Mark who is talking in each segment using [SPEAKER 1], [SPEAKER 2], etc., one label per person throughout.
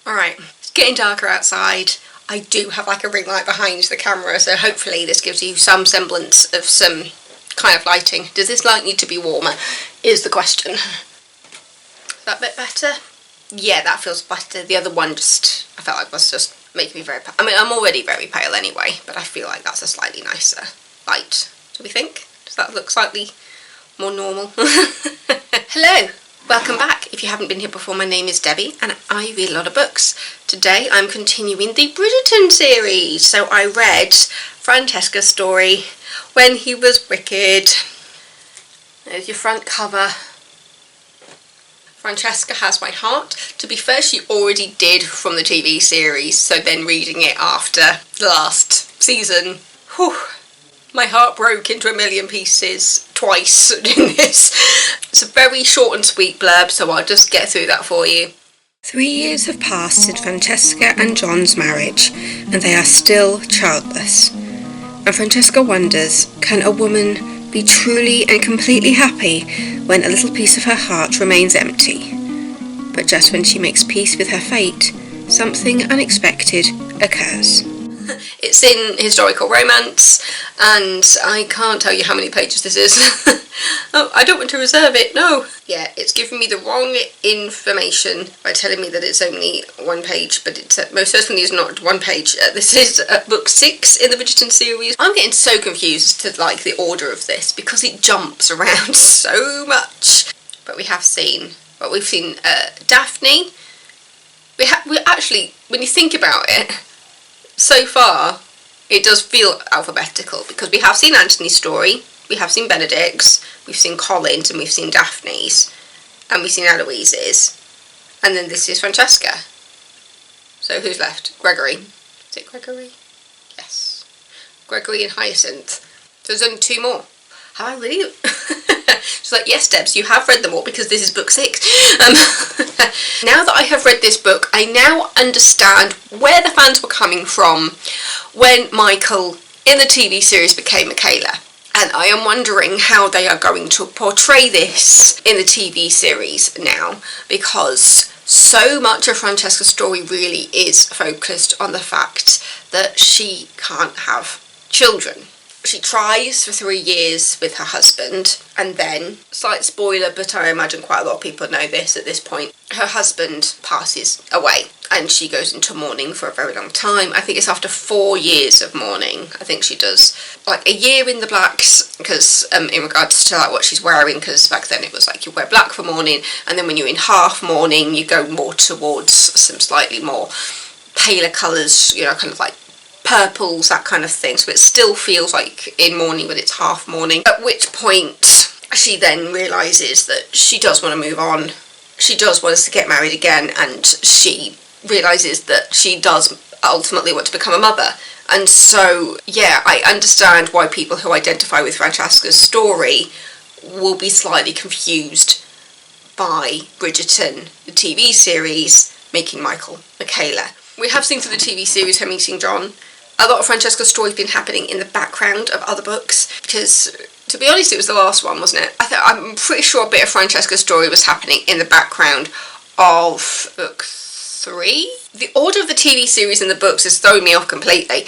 [SPEAKER 1] Alright, it's getting darker outside. I do have like a ring light behind the camera, so hopefully this gives you some semblance of some kind of lighting. Does this light need to be warmer, is the question. Is that a bit better? Yeah, that feels better. The other one just, I felt like was just making me very pale. I mean, I'm already very pale anyway, but I feel like that's a slightly nicer light. Do we think? Does that look slightly more normal? Hello! Welcome back. If you haven't been here before, my name is Debbie and I read a lot of books. Today I'm continuing the Bridgerton series. So I read Francesca's story, When He Was Wicked. There's your front cover. Francesca has my heart. To be fair, she already did from the TV series, so then reading it after the last season, whew, my heart broke into a million pieces twice doing this. It's a very short and sweet blurb, so I'll just get through that for you. 3 years have passed since Francesca and John's marriage, and they are still childless. And Francesca wonders, can a woman be truly and completely happy when a little piece of her heart remains empty? But just when she makes peace with her fate, something unexpected occurs. It's in historical romance, and I can't tell you how many pages this is. Oh, I don't want to reserve it, no. Yeah, it's giving me the wrong information by telling me that it's only one page, but it's most certainly is not one page. This is book 6 in the Bridgerton series. I'm getting so confused to like the order of this because it jumps around so much. But we've seen Daphne. We actually, when you think about it, so far, it does feel alphabetical because we have seen Anthony's story, we have seen Benedict's, we've seen Colin's, and we've seen Daphne's, and we've seen Eloise's, and then this is Francesca. So who's left? Gregory. Is it Gregory? Yes. Gregory and Hyacinth. So there's only 2 more. Have I really? She's like, yes, Debs, you have read them all because this is book 6. Now that I have read this book, I now understand where the fans were coming from when Michael in the TV series became Michaela. And I am wondering how they are going to portray this in the TV series now, because so much of Francesca's story really is focused on the fact that she can't have children. She tries for 3 years with her husband, and then, slight spoiler, but I imagine quite a lot of people know this at this point, her husband passes away and she goes into mourning for a very long time. I think it's after 4 years of mourning. I think she does like a year in the blacks, because in regards to like what she's wearing, because back then it was like you wear black for mourning, and then when you're in half mourning you go more towards some slightly more paler colours, you know, kind of like purples, that kind of thing, so it still feels like in mourning but it's half mourning. At which point she then realises that she does want to move on, she does want us to get married again, and she realises that she does ultimately want to become a mother. And so yeah, I understand why people who identify with Francesca's story will be slightly confused by Bridgerton, the TV series, making Michael Michaela. We have seen through the TV series her meeting John. A lot of Francesca's story has been happening in the background of other books, because, to be honest, it was the last one, wasn't it? I'm pretty sure a bit of Francesca's story was happening in the background of book 3? The order of the TV series and the books has thrown me off completely.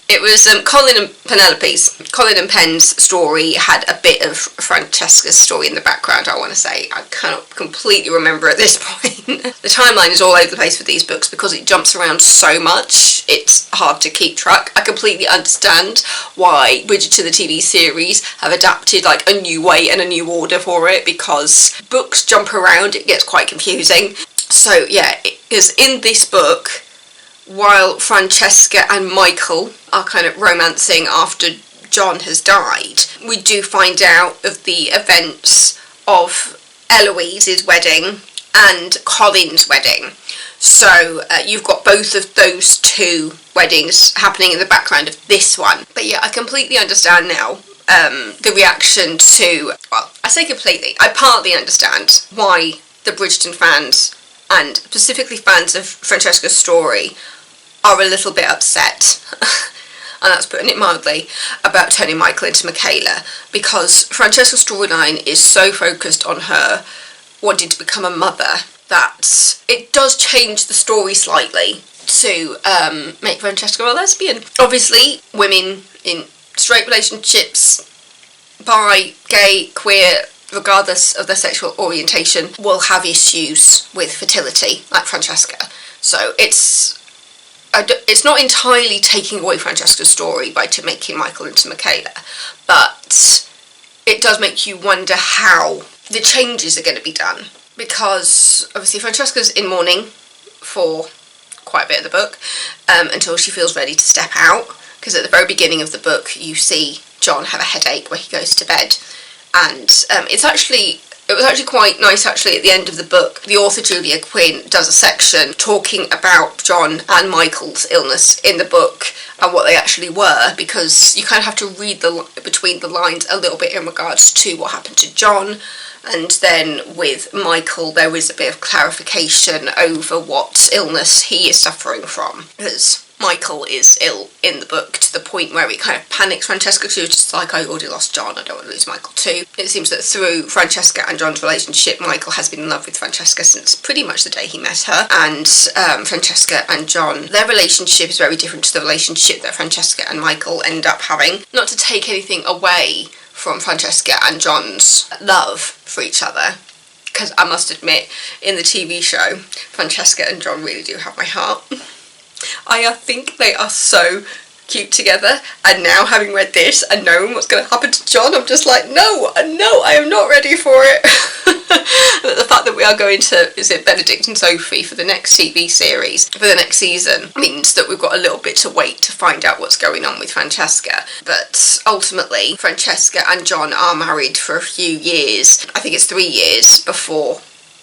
[SPEAKER 1] It was Colin and Penelope's. Colin and Penn's story had a bit of Francesca's story in the background, I want to say. I cannot completely remember at this point. The timeline is all over the place with these books because it jumps around so much, it's hard to keep track. I completely understand why Bridgerton, the TV series, have adapted like a new way and a new order for it, because books jump around, it gets quite confusing. So yeah, because in this book, while Francesca and Michael are kind of romancing after John has died, we do find out of the events of Eloise's wedding and Colin's wedding. So you've got both of those 2 weddings happening in the background of this one. But yeah, I completely understand now the reaction to, well, I say completely, I partly understand why the Bridgerton fans, and specifically fans of Francesca's story, are a little bit upset, and that's putting it mildly, about turning Michael into Michaela, because Francesca's storyline is so focused on her wanting to become a mother that it does change the story slightly to make Francesca a lesbian. Obviously, women in straight relationships, bi, gay, queer, regardless of their sexual orientation, will have issues with fertility, like Francesca. So it's not entirely taking away Francesca's story by making Michael into Michaela, but it does make you wonder how the changes are going to be done. Because obviously Francesca's in mourning for quite a bit of the book, until she feels ready to step out. Because at the very beginning of the book, you see John have a headache where he goes to bed, and it was actually quite nice. Actually, at the end of the book, the author Julia Quinn does a section talking about John and Michael's illness in the book and what they actually were, because you kind of have to read between the lines a little bit in regards to what happened to John. And then with Michael, there is a bit of clarification over what illness he is suffering from. Because Michael is ill in the book to the point where it kind of panics Francesca. She was just like, I already lost John, I don't want to lose Michael too. It seems that through Francesca and John's relationship, Michael has been in love with Francesca since pretty much the day he met her. And Francesca and John, their relationship is very different to the relationship that Francesca and Michael end up having. Not to take anything away from Francesca and John's love for each other, because I must admit, in the TV show, Francesca and John really do have my heart. I think they are so cute together, and now having read this and knowing what's going to happen to John, I'm just like, no, I am not ready for it. But the fact that we are going to, Benedict and Sophie for the next TV series, for the next season, means that we've got a little bit to wait to find out what's going on with Francesca. But ultimately, Francesca and John are married for a few years. I think it's 3 years before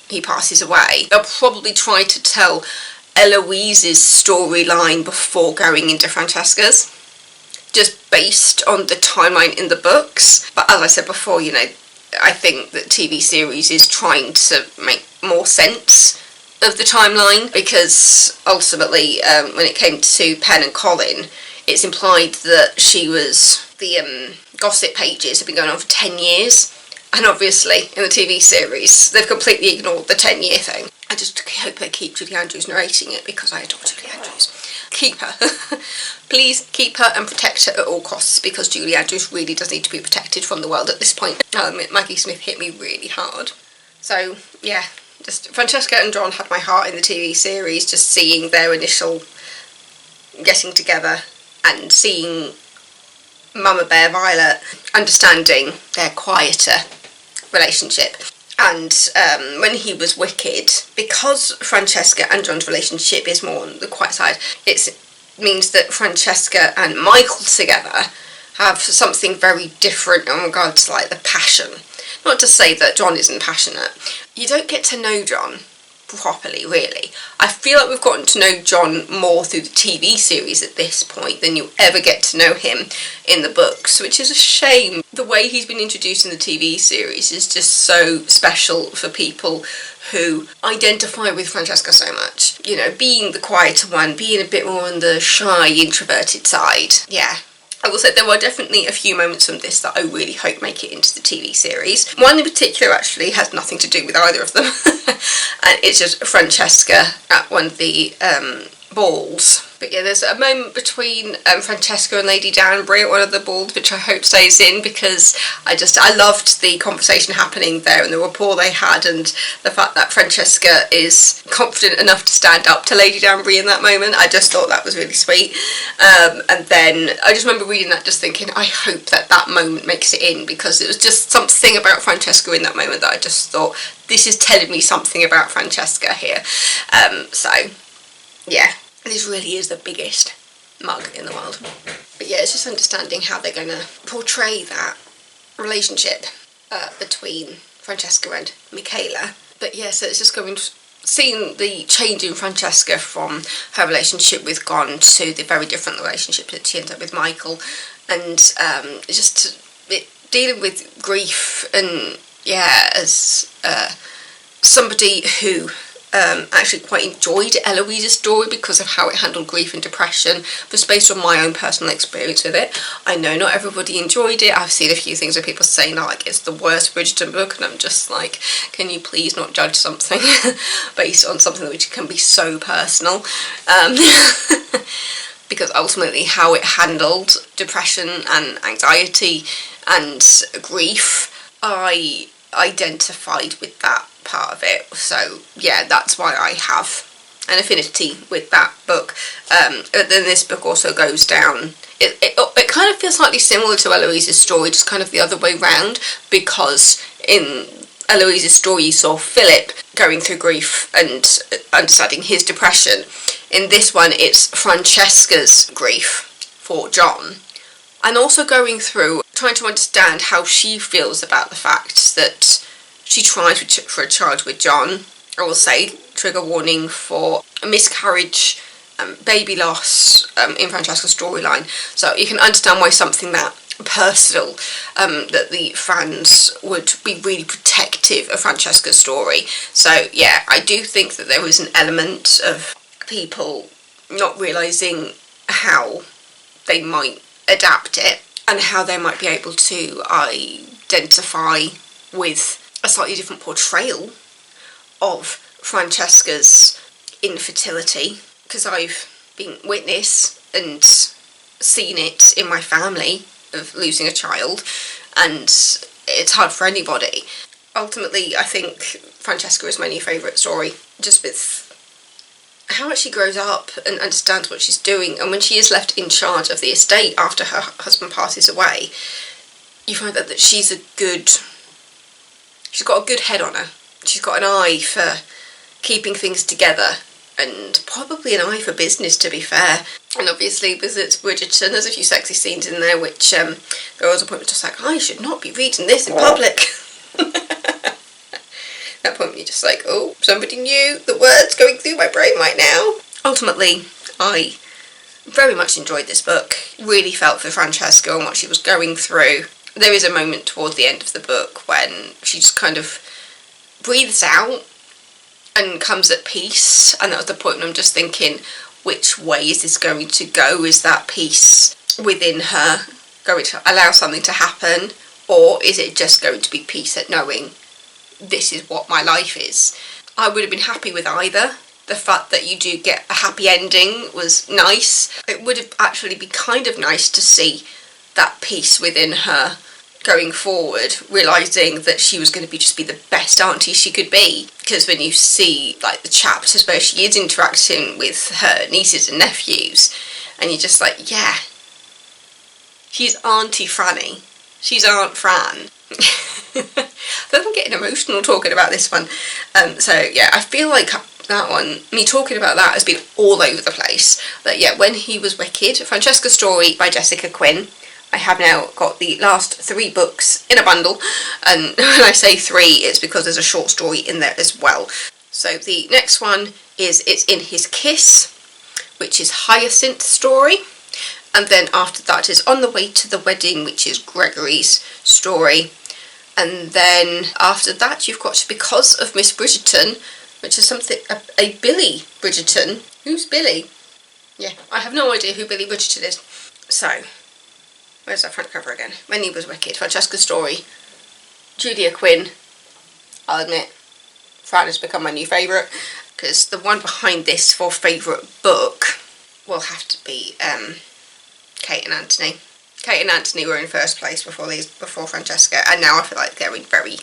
[SPEAKER 1] he passes away. They'll probably try to tell Eloise's storyline before going into Francesca's, just based on the timeline in the books. But as I said before, I think that TV series is trying to make more sense of the timeline, because ultimately, when it came to Penn and Colin, it's implied that the gossip pages have been going on for 10 years. And obviously, in the TV series, they've completely ignored the 10-year thing. I just hope they keep Julie Andrews narrating it, because I adore Julie Andrews. Keep her. Please keep her and protect her at all costs, because Julie Andrews really does need to be protected from the world at this point. Maggie Smith hit me really hard. So, yeah, just Francesca and John had my heart in the TV series, just seeing their initial getting together and seeing Mama Bear Violet understanding their quieter relationship. And when he was wicked, because Francesca and John's relationship is more on the quiet side, it means that Francesca and Michael together have something very different in regards to the passion. Not to say that John isn't passionate. You don't get to know John properly, really. I feel like we've gotten to know John more through the TV series at this point than you ever get to know him in the books, which is a shame. The way he's been introduced in the TV series is just so special for people who identify with Francesca so much. Being the quieter one, being a bit more on the shy, introverted side. Yeah. I will say there were definitely a few moments from this that I really hope make it into the TV series. One in particular actually has nothing to do with either of them. And it's just Francesca at one of the balls. But yeah, there's a moment between Francesca and Lady Danbury at one of the balls, which I hope stays in, because I loved the conversation happening there and the rapport they had, and the fact that Francesca is confident enough to stand up to Lady Danbury in that moment. I just thought that was really sweet. And then I just remember reading that just thinking, I hope that moment makes it in, because it was just something about Francesca in that moment that I just thought, this is telling me something about Francesca here. So, yeah. This really is the biggest mug in the world. But yeah, it's just understanding how they're going to portray that relationship between Francesca and Michaela. But yeah, so it's just seeing the change in Francesca from her relationship with Gon to the very different relationship that she ends up with Michael. And dealing with grief, and yeah, as somebody who actually quite enjoyed Eloise's story because of how it handled grief and depression, just based on my own personal experience with it. I know not everybody enjoyed it. I've seen a few things where people saying that like it's the worst Bridgerton book, and I'm just like, can you please not judge something based on something which can be so personal? Because ultimately how it handled depression and anxiety and grief, I identified with that part of it. So yeah, that's why I have an affinity with that book. But then this book also goes down, it kind of feels slightly similar to Eloise's story, just kind of the other way round, because in Eloise's story you saw Philip going through grief and understanding his depression. In this one it's Francesca's grief for John, and also going through trying to understand how she feels about the fact that she tried for a child with John. I will say, trigger warning for a miscarriage, baby loss in Francesca's storyline. So you can understand why something that personal, that the fans would be really protective of Francesca's story. So yeah, I do think that there is an element of people not realising how they might adapt it and how they might be able to identify with a slightly different portrayal of Francesca's infertility, because I've been witness and seen it in my family of losing a child, and it's hard for anybody. Ultimately, I think Francesca is my new favourite story, just with how much she grows up and understands what she's doing, and when she is left in charge of the estate after her husband passes away, you find out that she's got a good head on her. She's got an eye for keeping things together, and probably an eye for business, to be fair. And obviously, because it's Bridgerton, there's a few sexy scenes in there which there was a point where just like, I should not be reading this in public. That point you're just like, oh, somebody knew the words going through my brain right now. Ultimately, I very much enjoyed this book. Really felt for Francesca and what she was going through. There is a moment towards the end of the book when she just kind of breathes out and comes at peace, and that was the point when I'm just thinking, which way is this going to go? Is that peace within her going to allow something to happen, or is it just going to be peace at knowing this is what my life is? I would have been happy with either. The fact that you do get a happy ending was nice. It would have actually been kind of nice to see that peace within her going forward, realising that she was going to just be the best auntie she could be. Because when you see like the chapters where she is interacting with her nieces and nephews, and you're just like, yeah, she's Auntie Franny. She's Aunt Fran. I feel like I'm getting emotional talking about this one. So yeah, I feel like that one, me talking about that has been all over the place. But yeah, When He Was Wicked, Francesca's story by Julia Quinn. I have now got the last 3 books in a bundle, and when I say 3, it's because there's a short story in there as well. So the next one is It's in His Kiss, which is Hyacinth's story, and then after that is On the Way to the Wedding, which is Gregory's story, and then after that you've got Because of Miss Bridgerton, which is a Billy Bridgerton. Who's Billy? Yeah, I have no idea who Billy Bridgerton is. So where's that front cover again? When He Was Wicked, Francesca's story, Julia Quinn. I'll admit, Fran has become my new favourite, because the one behind this for favourite book will have to be Kate and Anthony. Kate and Anthony were in first place before Francesca, and now I feel like they're in very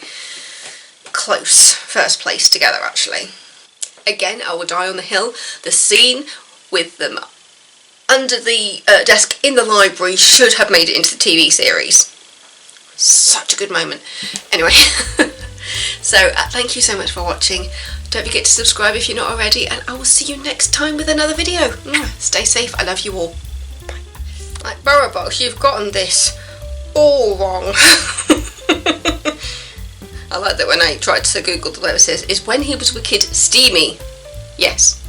[SPEAKER 1] close first place together, actually. Again, I Will Die on the Hill. The scene with them under the desk in the library should have made it into the TV series. Such a good moment. Anyway, so thank you so much for watching. Don't forget to subscribe if you're not already, and I will see you next time with another video. Stay safe. I love you all. Bye. Like, Boros, you've gotten this all wrong. I like that when I tried to Google the web, it says, is When He Was Wicked steamy? Yes.